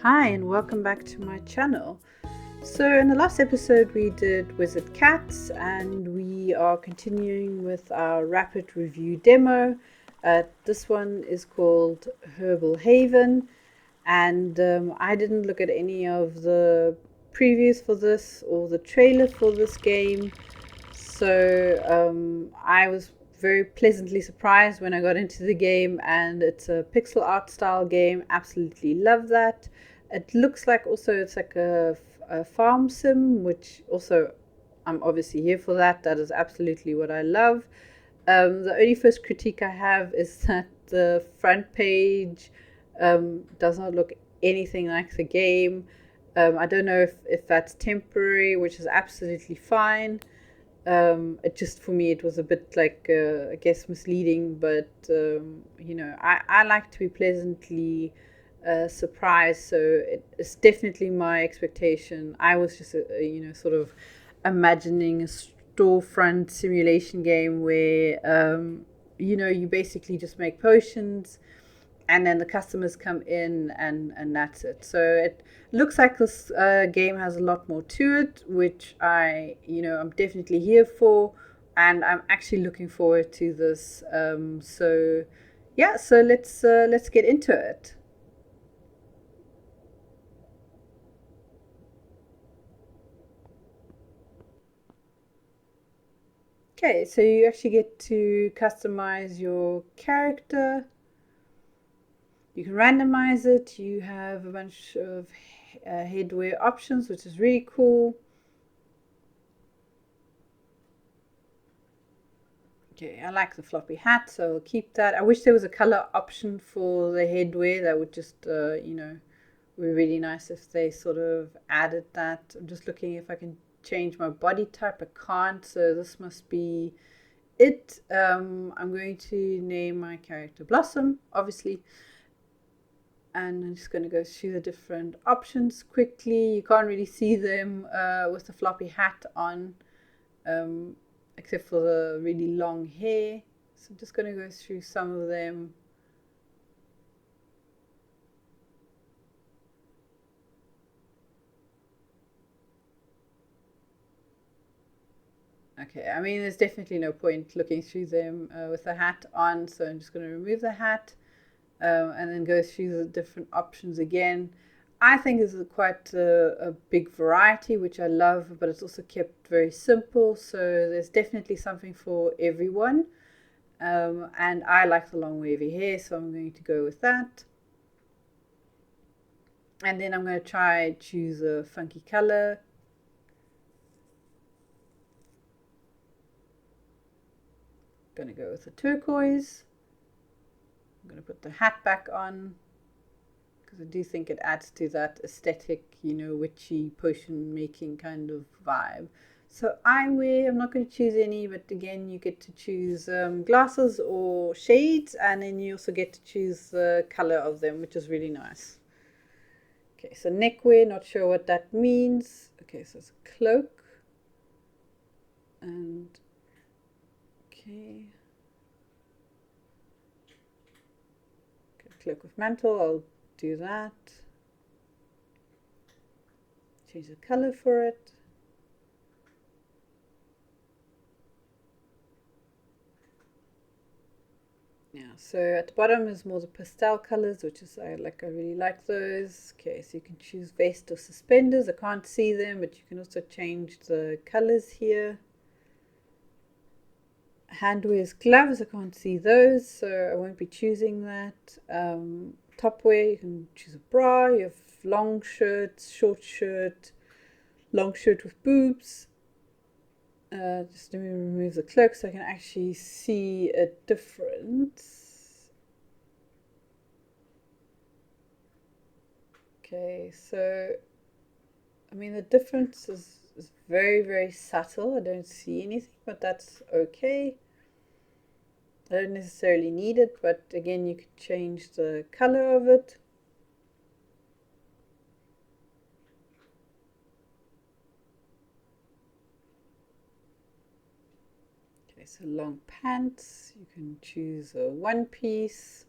Hi and welcome back to my channel. So in the last episode we did Wizard Cats and we are continuing with our rapid review demo. This one is called Herbal Haven, and I didn't look at any of the previews for this or the trailer for this game, so I was very pleasantly surprised when I got into the game, and it's a pixel art style game. Absolutely love that. It looks like also it's like a farm sim, which also I'm obviously here for that. That is absolutely what I love. The only first critique I have is that the front page does not look anything like the game. I don't know if that's temporary, which is absolutely fine. It just, for me, it was a bit like I guess misleading, but I like to be pleasantly surprised, so it's definitely my expectation. I was just sort of imagining a storefront simulation game where you basically just make potions and then the customers come in, and that's it. So it looks like this game has a lot more to it, which I'm definitely here for, and I'm actually looking forward to this. So yeah, so let's get into it. Okay, so you actually get to customize your character. You can randomize it. You have a bunch of headwear options, which is really cool. Okay, I like the floppy hat, so I'll keep that. I wish there was a color option for the headwear. That would just, be really nice if they sort of added that. I'm just looking if I can change my body type. I can't, so this must be it. I'm going to name my character Blossom, obviously. And I'm just going to go through the different options quickly. You can't really see them with the floppy hat on. Except for the really long hair. So I'm just going to go through some of them. Okay, I mean, there's definitely no point looking through them with the hat on, so I'm just going to remove the hat and then go through the different options again. I think this is quite a big variety, which I love, but it's also kept very simple, so there's definitely something for everyone. And I like the long wavy hair, so I'm going to go with that. And then I'm going to try choose a funky color. Going to go with the turquoise. I'm going to put the hat back on because I do think it adds to that aesthetic, witchy potion making kind of vibe. So I'm not going to choose any, but again, you get to choose glasses or shades, and then you also get to choose the color of them, which is really nice. Okay, so neckwear, not sure what that means. Okay, so it's a cloak. And okay. Cloak with mantle, I'll do that. Change the color for it. Yeah, so at the bottom is more the pastel colors, which is I really like those. Okay, so you can choose vest or suspenders. I can't see them, but you can also change the colors here. Handwear's gloves, I can't see those, so I won't be choosing that. Top wear, you can choose a bra. You have long shirts, short shirt, long shirt with boobs. Just let me remove the cloak so I can actually see a difference. Okay, so I mean the difference is very, very subtle. I don't see anything, but that's okay. I don't necessarily need it, but again, you could change the color of it. Okay, so long pants. You can choose a one piece.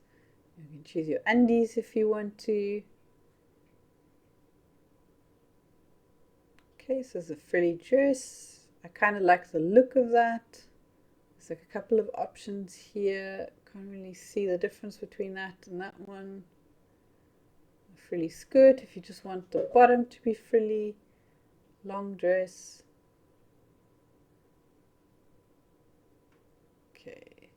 You can choose your undies if you want to. Okay, so there's a frilly dress. I kind of like the look of that. There's like a couple of options here. Can't really see the difference between that and that one. A frilly skirt if you just want the bottom to be frilly. Long dress. Okay.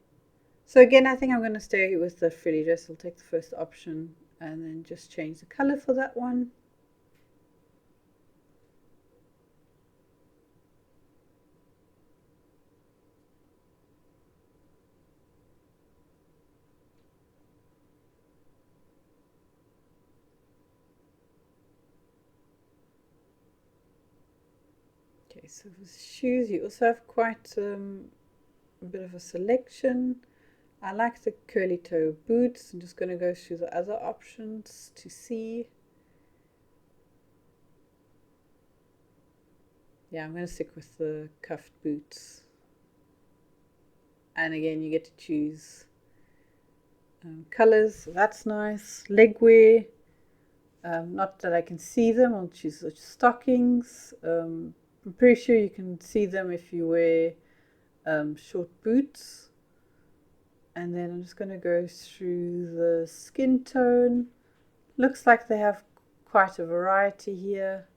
So again, I think I'm going to stay with the frilly dress. I'll take the first option and then just change the color for that one. Okay, so for shoes, you also have quite a bit of a selection. I like the curly toe boots. I'm just going to go through the other options to see. Yeah, I'm going to stick with the cuffed boots. And again, you get to choose colors. So that's nice. Leg wear. Not that I can see them. I'll choose the stockings. I'm pretty sure you can see them if you wear short boots. And then I'm just going to go through the skin tone. Looks like they have quite a variety here.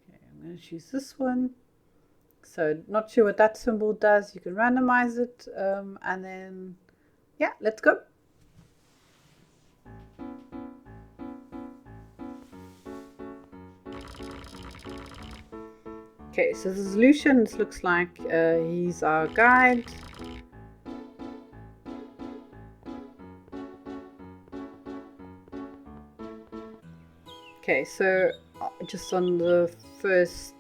Okay, I'm going to choose this one. So not sure what that symbol does. You can randomize it and then, yeah, let's go. Okay, so the solution, this looks like he's our guide. Okay, so just on the first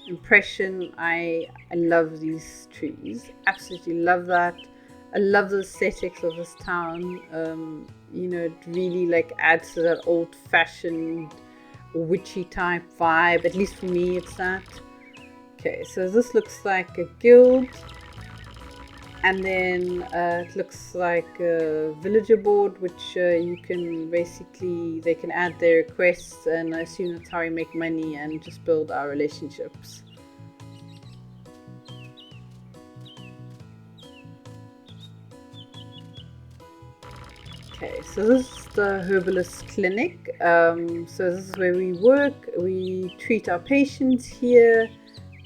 impression, I love these trees. Absolutely love that. I love the aesthetics of this town. You know, it really like adds to that old-fashioned witchy type vibe. At least for me, it's that. Okay, so this looks like a guild. And then it looks like a villager board, which you can basically, they can add their requests, and I assume that's how we make money and just build our relationships. Okay, so this is the herbalist clinic. So this is where we work. We treat our patients here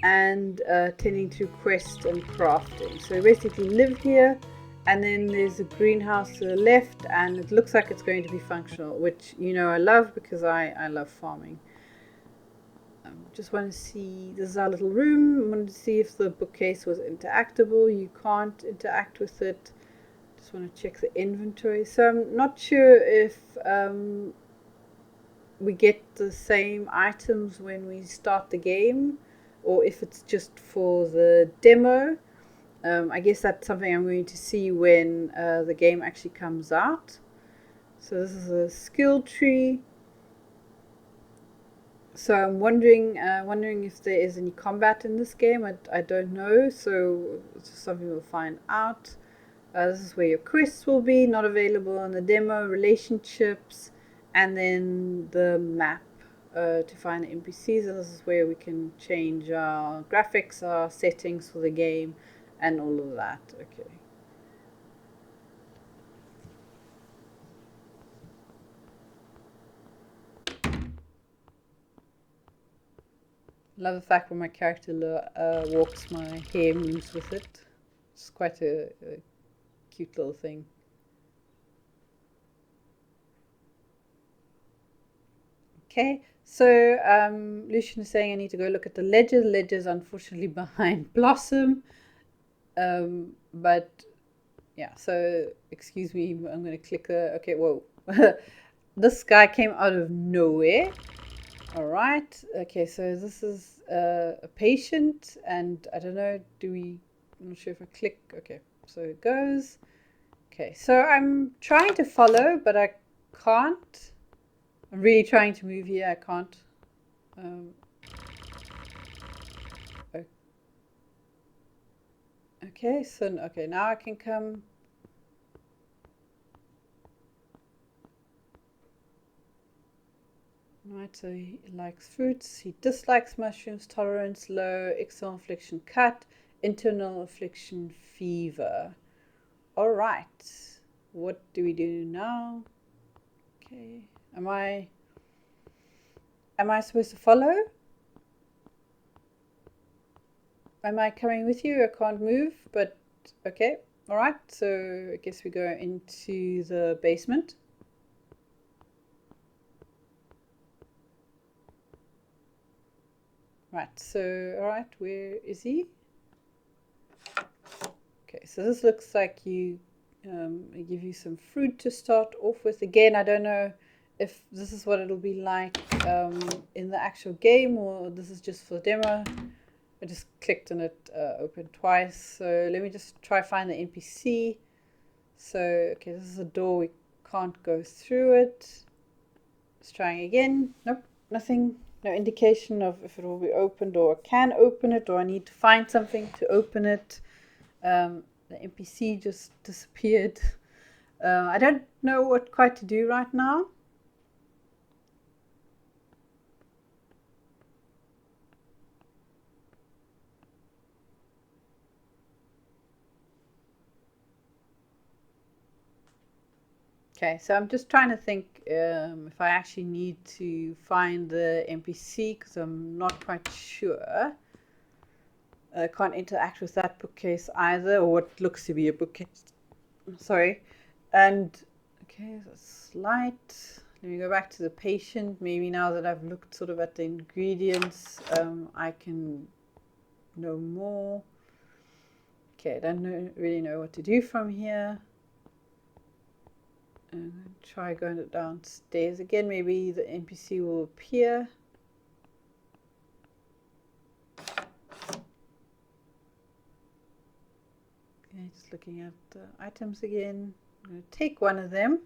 and tending to quest and crafting. So we basically live here, and then there's a greenhouse to the left, and it looks like it's going to be functional, which, you know, I love because I love farming. Just want to see, this is our little room. I wanted to see if the bookcase was interactable. You can't interact with it. Just want to check the inventory. So I'm not sure if we get the same items when we start the game, or if it's just for the demo. I guess that's something I'm going to see when the game actually comes out. So this is a skill tree. So I'm wondering if there is any combat in this game. I don't know, so it's just something we'll find out. This is where your quests will be, not available in the demo, relationships, and then the map to find the NPCs. And this is where we can change our graphics, our settings for the game, and all of that. Okay. Love the fact when my character walks, my hair moves with it. It's quite a cute little thing. Okay, so Lucian is saying I need to go look at the ledger. The ledger's unfortunately behind Blossom. But yeah, so excuse me, I'm going to click the, okay, whoa. This guy came out of nowhere. All right, okay, so this is a patient, and I don't know, I'm not sure if I click, okay, so it goes. Okay, so I'm trying to follow, but I can't. I'm really trying to move here, I can't. Okay, so okay, now I can come. Right, so he likes fruits, he dislikes mushrooms, tolerance low, external affliction cut, internal affliction fever. All right, what do we do now? Okay, am I supposed to follow? Am I coming with you? I can't move, but okay. All right, so I guess we go into the basement. Right, so all right, where is he? Okay, so this looks like I give you some fruit to start off with. Again, I don't know if this is what it'll be like in the actual game, or this is just for demo. I just clicked on it, opened twice. So let me just try find the NPC. So, okay, this is a door, we can't go through it. Let's try again. Nope, nothing. No indication of if it will be opened or I can open it, or I need to find something to open it. The NPC just disappeared. I don't know what quite to do right now. Okay, so I'm just trying to think if I actually need to find the NPC because I'm not quite sure. I can't interact with that bookcase either, or what looks to be a bookcase. Sorry. And okay, that's light. Let me go back to the patient. Maybe now that I've looked sort of at the ingredients, I can know more. Okay, I don't really know what to do from here. And try going downstairs again. Maybe the NPC will appear. Okay, just looking at the items again. I'm going to take one of them.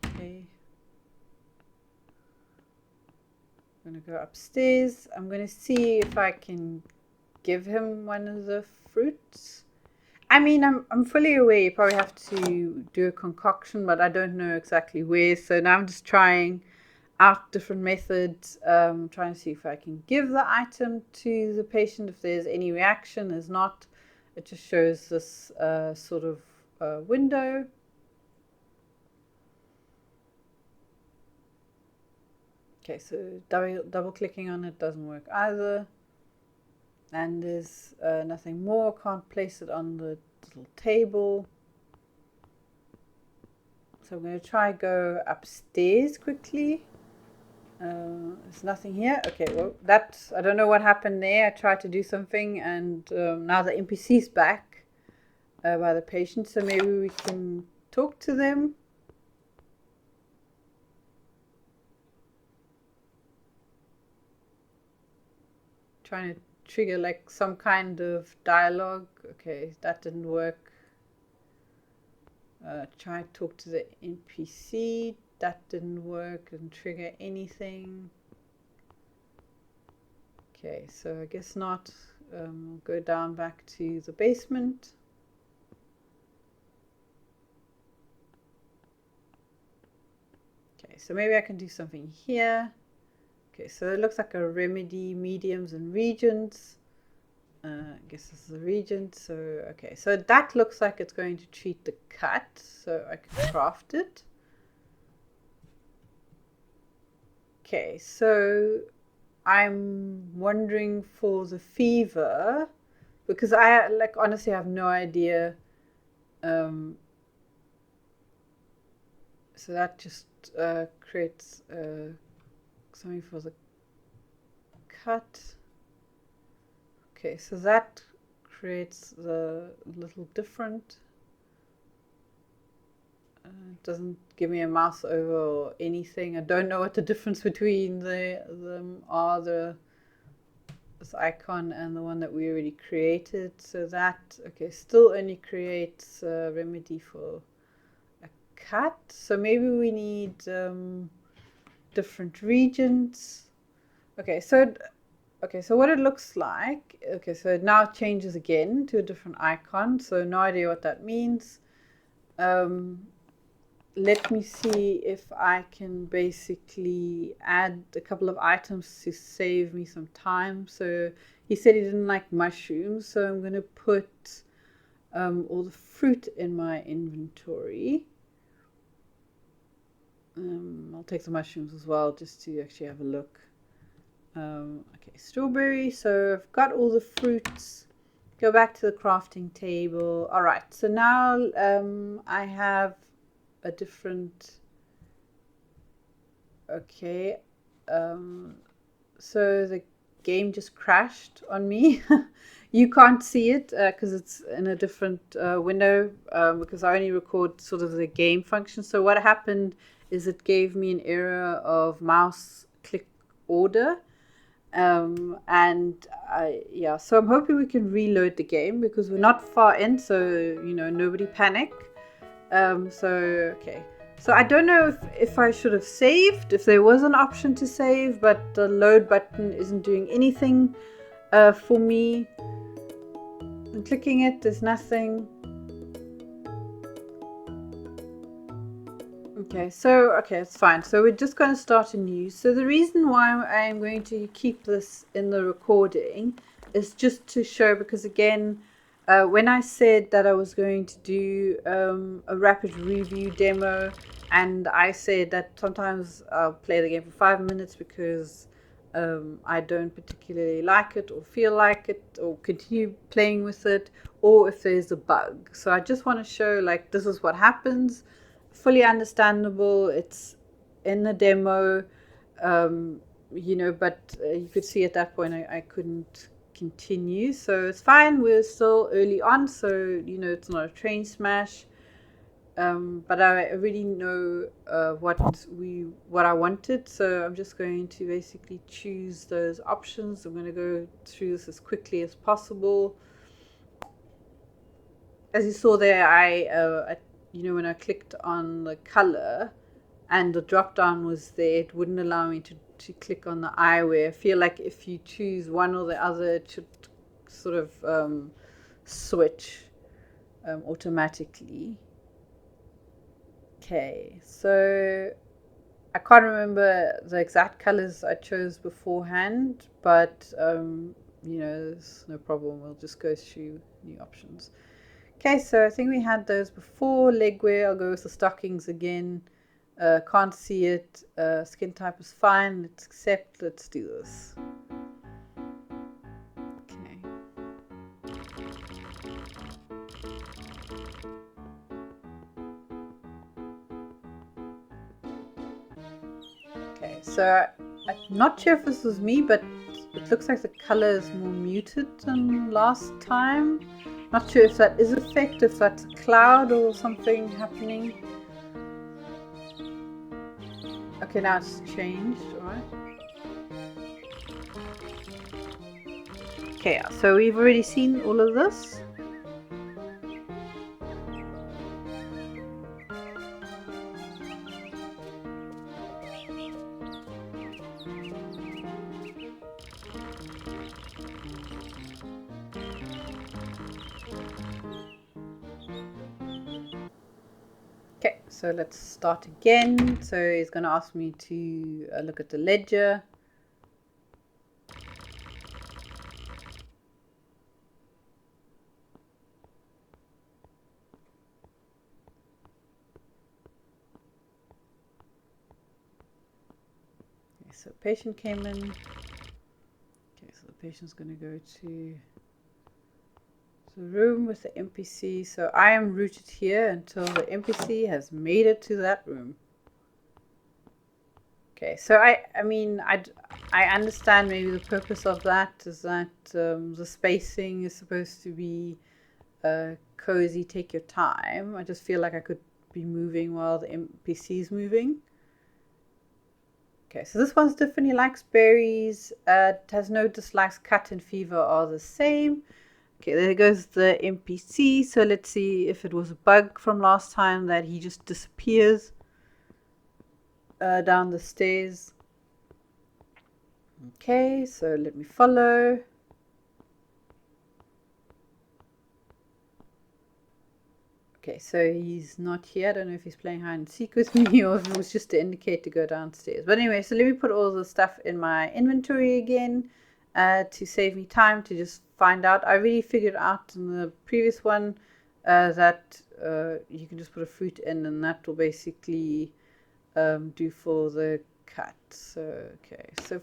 Okay. I'm going to go upstairs. I'm going to see if I can give him one of the fruits. I mean, I'm fully aware you probably have to do a concoction, but I don't know exactly where. So now I'm just trying out different methods, trying to see if I can give the item to the patient. If there's any reaction, there's not. It just shows this sort of window. Okay, so double clicking on it doesn't work either. And there's nothing more. Can't place it on the little table. So I'm going to try go upstairs quickly. There's nothing here. Okay, well, I don't know what happened there. I tried to do something, and now the NPC's back by the patient. So maybe we can talk to them. Trying to trigger like some kind of dialogue. Okay, that didn't work. Try to talk to the NPC. That didn't work. Didn't trigger anything. Okay, so I guess not. We'll go down back to the basement. Okay, so maybe I can do something here. Okay, so it looks like a remedy, mediums and regents. I guess this is a regent. So, okay, so that looks like it's going to treat the cut. So I can craft it. Okay, so I'm wondering for the fever, because I like honestly have no idea. So that just creates something for the cut. Okay, so that creates the little different. It doesn't give me a mouse over or anything. I don't know what the difference between them are, this icon and the one that we already created. So that, okay, still only creates a remedy for a cut. So maybe we need different regions. Okay, so Okay, so what it looks like, okay, so it now changes again to a different icon, so no idea what that means. Let me see if I can basically add a couple of items to save me some time. So he said he didn't like mushrooms, so I'm going to put all the fruit in my inventory. I'll take the mushrooms as well just to actually have a look. Okay, strawberry. So I've got all the fruits. Go back to the crafting table. All right, so now I have a different. Okay, so the game just crashed on me. You can't see it because it's in a different window because I only record sort of the game function. So what happened is it gave me an error of mouse click order. And yeah, so I'm hoping we can reload the game because we're not far in, so nobody panic. Okay, so I don't know if I should have saved, if there was an option to save, but the load button isn't doing anything for me. I'm clicking it, there's nothing. Okay, it's fine. So we're just going to start anew. So the reason why I'm going to keep this in the recording is just to show, because again, when I said that I was going to do a rapid review demo, and I said that sometimes I'll play the game for 5 minutes because I don't particularly like it or feel like it or continue playing with it, or if there's a bug. So I just want to show like this is what happens. Fully understandable. It's in the demo, but you could see at that point I couldn't continue, so it's fine. We're still early on, so it's not a train smash. But I already know what I wanted, so I'm just going to basically choose those options. I'm going to go through this as quickly as possible. As you saw there, when I clicked on the color and the drop down was there, it wouldn't allow me to click on the eyewear. I feel like if you choose one or the other, it should sort of switch automatically. Okay, so I can't remember the exact colors I chose beforehand, but there's no problem. We'll just go through new options. Okay, so I think we had those before. Legwear, I'll go with the stockings again. Can't see it. Skin type is fine. Let's accept. Let's do this. Okay. Okay, so I'm not sure if this was me, but it looks like the color is more muted than last time. Not sure if that is effect, if that's a cloud or something happening. Okay, now it's changed, alright. Okay, so we've already seen all of this. Okay, so let's start again. So he's going to ask me to look at the ledger. Okay, so patient came in. Okay, so the patient's going to go to the room with the NPC. So I am rooted here until the NPC has made it to that room. Okay, so I understand maybe the purpose of that is that the spacing is supposed to be cozy, take your time. I just feel like I could be moving while the NPC is moving. Okay, so this one's different. He likes berries. It has no dislikes. Cut and fever are the same. Okay, there goes the NPC. So let's see if it was a bug from last time that he just disappears down the stairs. Okay, so let me follow. Okay, so he's not here. I don't know if he's playing hide and seek with me or if it was just to indicate to go downstairs. But anyway, so let me put all the stuff in my inventory again to save me time to just find out. I already figured out in the previous one that you can just put a fruit in and that will basically do for the cut. So, okay, so,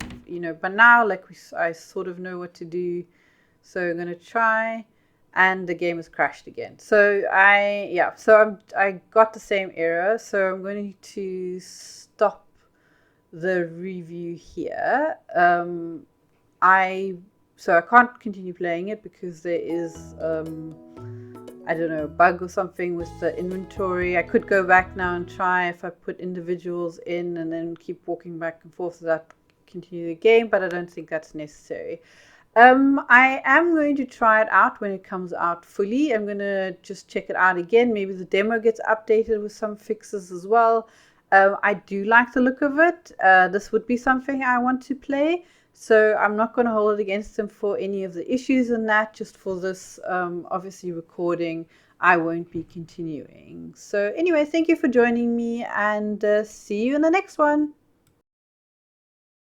but now like I sort of know what to do. So I'm going to try. And the game has crashed again. So I got the same error. So I'm going to stop the review here. I can't continue playing it because there is I don't know, a bug or something with the inventory. I could go back now and try if I put individuals in and then keep walking back and forth so that continue the game, but I don't think that's necessary. I am going to try it out when it comes out fully. I'm going to just check it out again. Maybe the demo gets updated with some fixes as well. I do like the look of it. This would be something I want to play. So I'm not going to hold it against them for any of the issues in that. Just for this, obviously, recording, I won't be continuing. So anyway, thank you for joining me and see you in the next one.